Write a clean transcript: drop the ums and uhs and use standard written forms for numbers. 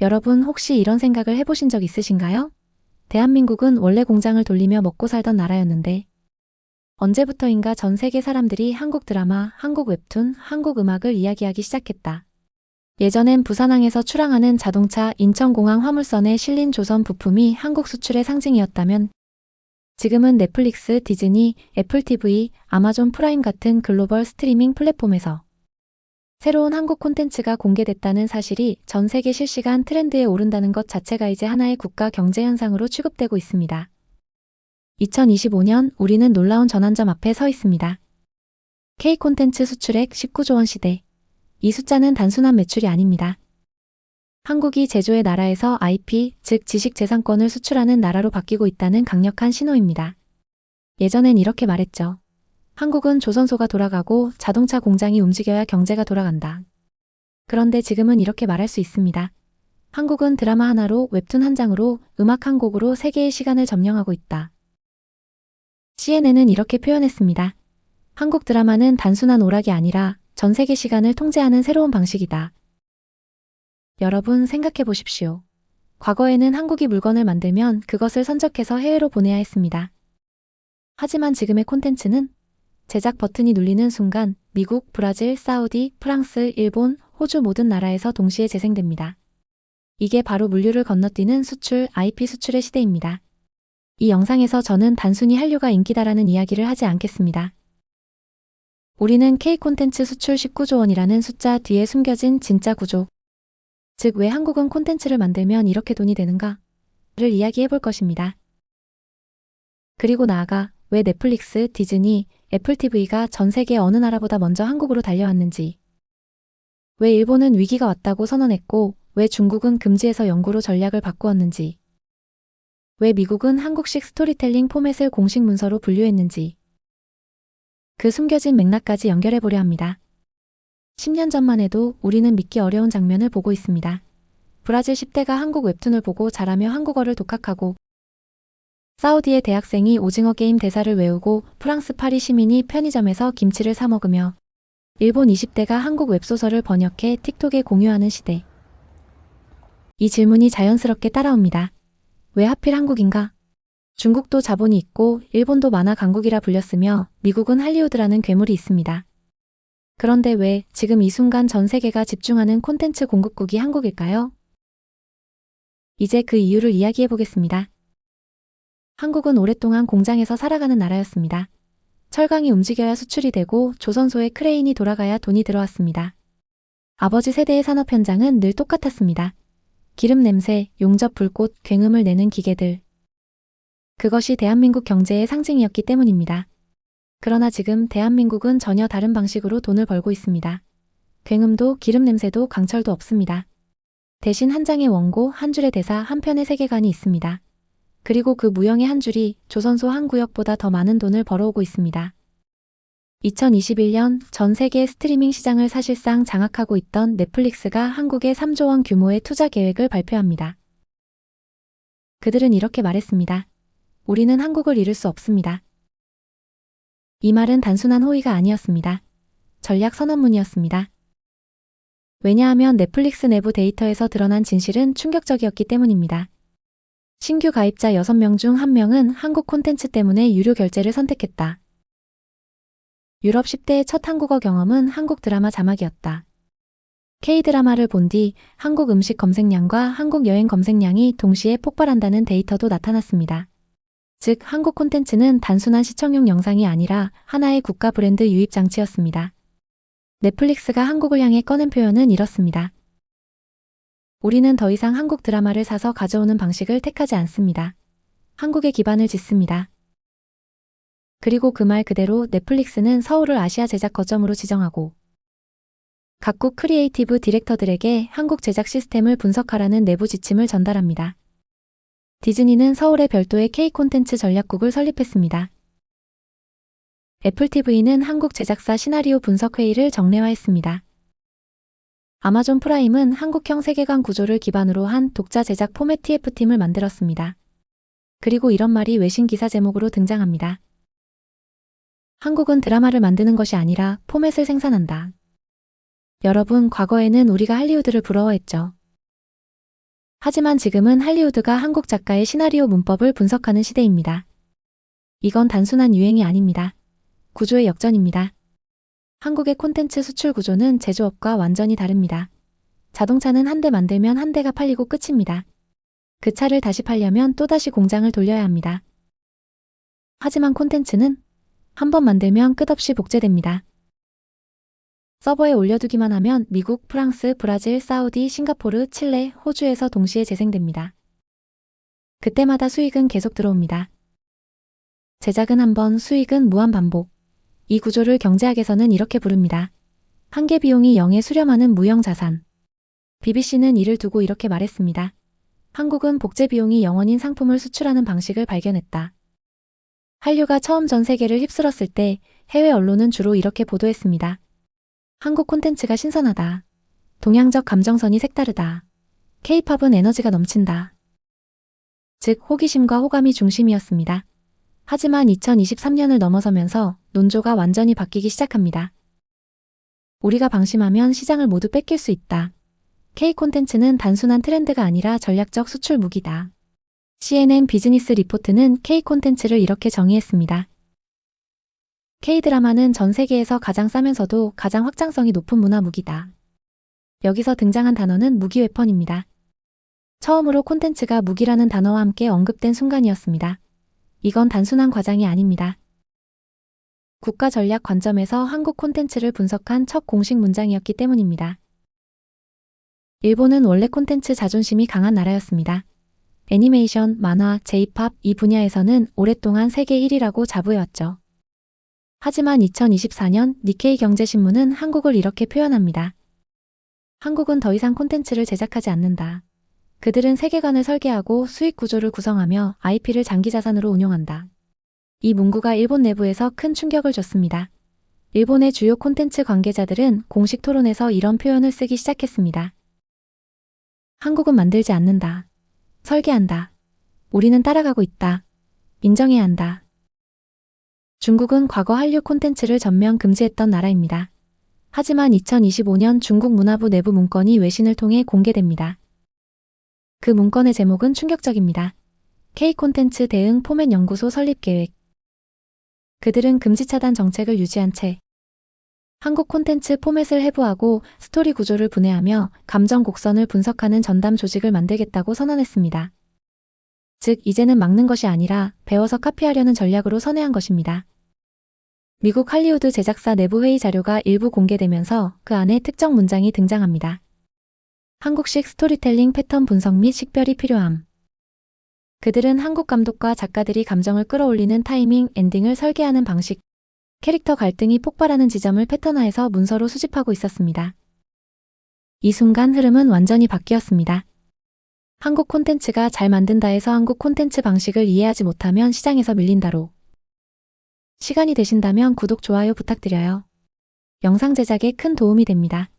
여러분 혹시 이런 생각을 해보신 적 있으신가요? 대한민국은 원래 공장을 돌리며 먹고 살던 나라였는데 언제부터인가 전 세계 사람들이 한국 드라마, 한국 웹툰, 한국 음악을 이야기하기 시작했다. 예전엔 부산항에서 출항하는 자동차, 인천공항 화물선에 실린 조선 부품이 한국 수출의 상징이었다면 지금은 넷플릭스, 디즈니, 애플 TV, 아마존 프라임 같은 글로벌 스트리밍 플랫폼에서 새로운 한국 콘텐츠가 공개됐다는 사실이 전 세계 실시간 트렌드에 오른다는 것 자체가 이제 하나의 국가 경제 현상으로 취급되고 있습니다. 2025년 우리는 놀라운 전환점 앞에 서 있습니다. K 콘텐츠 수출액 19조 원 시대. 이 숫자는 단순한 매출이 아닙니다. 한국이 제조의 나라에서 IP, 즉 지식재산권을 수출하는 나라로 바뀌고 있다는 강력한 신호입니다. 예전엔 이렇게 말했죠. 한국은 조선소가 돌아가고 자동차 공장이 움직여야 경제가 돌아간다. 그런데 지금은 이렇게 말할 수 있습니다. 한국은 드라마 하나로, 웹툰 한 장으로, 음악 한 곡으로 세계의 시간을 점령하고 있다. CNN은 이렇게 표현했습니다. 한국 드라마는 단순한 오락이 아니라 전 세계 시간을 통제하는 새로운 방식이다. 여러분 생각해 보십시오. 과거에는 한국이 물건을 만들면 그것을 선적해서 해외로 보내야 했습니다. 하지만 지금의 콘텐츠는 제작 버튼이 눌리는 순간 미국, 브라질, 사우디, 프랑스, 일본, 호주 모든 나라에서 동시에 재생됩니다. 이게 바로 물류를 건너뛰는 수출, IP 수출의 시대입니다. 이 영상에서 저는 단순히 한류가 인기다라는 이야기를 하지 않겠습니다. 우리는 K 콘텐츠 수출 19조 원이라는 숫자 뒤에 숨겨진 진짜 구조, 즉 왜 한국은 콘텐츠를 만들면 이렇게 돈이 되는가를 이야기해 볼 것입니다. 그리고 나아가 왜 넷플릭스, 디즈니, 애플 TV가 전 세계 어느 나라보다 먼저 한국으로 달려왔는지, 왜 일본은 위기가 왔다고 선언했고 왜 중국은 금지에서 영구로 전략을 바꾸었는지, 왜 미국은 한국식 스토리텔링 포맷을 공식 문서로 분류했는지, 그 숨겨진 맥락까지 연결해 보려 합니다. 10년 전만 해도 우리는 믿기 어려운 장면을 보고 있습니다. 브라질 10대가 한국 웹툰을 보고 자라며 한국어를 독학하고, 사우디의 대학생이 오징어 게임 대사를 외우고 프랑스 파리 시민이 편의점에서 김치를 사 먹으며 일본 20대가 한국 웹소설을 번역해 틱톡에 공유하는 시대. 이 질문이 자연스럽게 따라옵니다. 왜 하필 한국인가? 중국도 자본이 있고 일본도 만화 강국이라 불렸으며 미국은 할리우드라는 괴물이 있습니다. 그런데 왜 지금 이 순간 전 세계가 집중하는 콘텐츠 공급국이 한국일까요? 이제 그 이유를 이야기해 보겠습니다. 한국은 오랫동안 공장에서 살아가는 나라였습니다. 철강이 움직여야 수출이 되고 조선소에 크레인이 돌아가야 돈이 들어왔습니다. 아버지 세대의 산업 현장은 늘 똑같았습니다. 기름 냄새, 용접 불꽃, 굉음을 내는 기계들. 그것이 대한민국 경제의 상징이었기 때문입니다. 그러나 지금 대한민국은 전혀 다른 방식으로 돈을 벌고 있습니다. 굉음도 기름 냄새도 강철도 없습니다. 대신 한 장의 원고, 한 줄의 대사, 한 편의 세계관이 있습니다. 그리고 그 무형의 한 줄이 조선소 한 구역보다 더 많은 돈을 벌어오고 있습니다. 2021년 전 세계 스트리밍 시장을 사실상 장악하고 있던 넷플릭스가 한국에 3조 원 규모의 투자 계획을 발표합니다. 그들은 이렇게 말했습니다. 우리는 한국을 잃을 수 없습니다. 이 말은 단순한 호의가 아니었습니다. 전략 선언문이었습니다. 왜냐하면 넷플릭스 내부 데이터에서 드러난 진실은 충격적이었기 때문입니다. 신규 가입자 6명 중 1명은 한국 콘텐츠 때문에 유료 결제를 선택했다. 유럽 10대의 첫 한국어 경험은 한국 드라마 자막이었다. K-드라마를 본 뒤 한국 음식 검색량과 한국 여행 검색량이 동시에 폭발한다는 데이터도 나타났습니다. 즉, 한국 콘텐츠는 단순한 시청용 영상이 아니라 하나의 국가 브랜드 유입 장치였습니다. 넷플릭스가 한국을 향해 꺼낸 표현은 이렇습니다. 우리는 더 이상 한국 드라마를 사서 가져오는 방식을 택하지 않습니다. 한국에 기반을 짓습니다. 그리고 그 말 그대로 넷플릭스는 서울을 아시아 제작 거점으로 지정하고 각국 크리에이티브 디렉터들에게 한국 제작 시스템을 분석하라는 내부 지침을 전달합니다. 디즈니는 서울에 별도의 K 콘텐츠 전략국을 설립했습니다. 애플 TV는 한국 제작사 시나리오 분석 회의를 정례화했습니다. 아마존 프라임은 한국형 세계관 구조를 기반으로 한 독자 제작 포맷 TF팀을 만들었습니다. 그리고 이런 말이 외신 기사 제목으로 등장합니다. 한국은 드라마를 만드는 것이 아니라 포맷을 생산한다. 여러분, 과거에는 우리가 할리우드를 부러워했죠. 하지만 지금은 할리우드가 한국 작가의 시나리오 문법을 분석하는 시대입니다. 이건 단순한 유행이 아닙니다. 구조의 역전입니다. 한국의 콘텐츠 수출 구조는 제조업과 완전히 다릅니다. 자동차는 한 대 만들면 한 대가 팔리고 끝입니다. 그 차를 다시 팔려면 또다시 공장을 돌려야 합니다. 하지만 콘텐츠는 한 번 만들면 끝없이 복제됩니다. 서버에 올려두기만 하면 미국, 프랑스, 브라질, 사우디, 싱가포르, 칠레, 호주에서 동시에 재생됩니다. 그때마다 수익은 계속 들어옵니다. 제작은 한 번, 수익은 무한 반복. 이 구조를 경제학에서는 이렇게 부릅니다. 한계 비용이 0에 수렴하는 무형 자산. BBC는 이를 두고 이렇게 말했습니다. 한국은 복제 비용이 0원인 상품을 수출하는 방식을 발견했다. 한류가 처음 전 세계를 휩쓸었을 때 해외 언론은 주로 이렇게 보도했습니다. 한국 콘텐츠가 신선하다. 동양적 감정선이 색다르다. K-팝은 에너지가 넘친다. 즉 호기심과 호감이 중심이었습니다. 하지만 2023년을 넘어서면서 논조가 완전히 바뀌기 시작합니다. 우리가 방심하면 시장을 모두 뺏길 수 있다. K 콘텐츠는 단순한 트렌드가 아니라 전략적 수출 무기다. CNN 비즈니스 리포트는 K 콘텐츠를 이렇게 정의했습니다. K-드라마는 전 세계에서 가장 싸면서도 가장 확장성이 높은 문화 무기다. 여기서 등장한 단어는 무기 웨펀입니다. 처음으로 콘텐츠가 무기라는 단어와 함께 언급된 순간이었습니다. 이건 단순한 과장이 아닙니다. 국가 전략 관점에서 한국 콘텐츠를 분석한 첫 공식 문장이었기 때문입니다. 일본은 원래 콘텐츠 자존심이 강한 나라였습니다. 애니메이션, 만화, J-팝 이 분야에서는 오랫동안 세계 1위라고 자부해왔죠. 하지만 2024년 니케이 경제신문은 한국을 이렇게 표현합니다. 한국은 더 이상 콘텐츠를 제작하지 않는다. 그들은 세계관을 설계하고 수익 구조를 구성하며 IP를 장기자산으로 운용한다. 이 문구가 일본 내부에서 큰 충격을 줬습니다. 일본의 주요 콘텐츠 관계자들은 공식 토론에서 이런 표현을 쓰기 시작했습니다. 한국은 만들지 않는다. 설계한다. 우리는 따라가고 있다. 인정해야 한다. 중국은 과거 한류 콘텐츠를 전면 금지했던 나라입니다. 하지만 2025년 중국 문화부 내부 문건이 외신을 통해 공개됩니다. 그 문건의 제목은 충격적입니다. K-콘텐츠 대응 포맷 연구소 설립 계획. 그들은 금지 차단 정책을 유지한 채 한국 콘텐츠 포맷을 해부하고 스토리 구조를 분해하며 감정 곡선을 분석하는 전담 조직을 만들겠다고 선언했습니다. 즉 이제는 막는 것이 아니라 배워서 카피하려는 전략으로 선회한 것입니다. 미국 할리우드 제작사 내부 회의 자료가 일부 공개되면서 그 안에 특정 문장이 등장합니다. 한국식 스토리텔링 패턴 분석 및 식별이 필요함. 그들은 한국 감독과 작가들이 감정을 끌어올리는 타이밍, 엔딩을 설계하는 방식, 캐릭터 갈등이 폭발하는 지점을 패턴화해서 문서로 수집하고 있었습니다. 이 순간 흐름은 완전히 바뀌었습니다. 한국 콘텐츠가 잘 만든다 해서 한국 콘텐츠 방식을 이해하지 못하면 시장에서 밀린다로. 시간이 되신다면 구독, 좋아요 부탁드려요. 영상 제작에 큰 도움이 됩니다.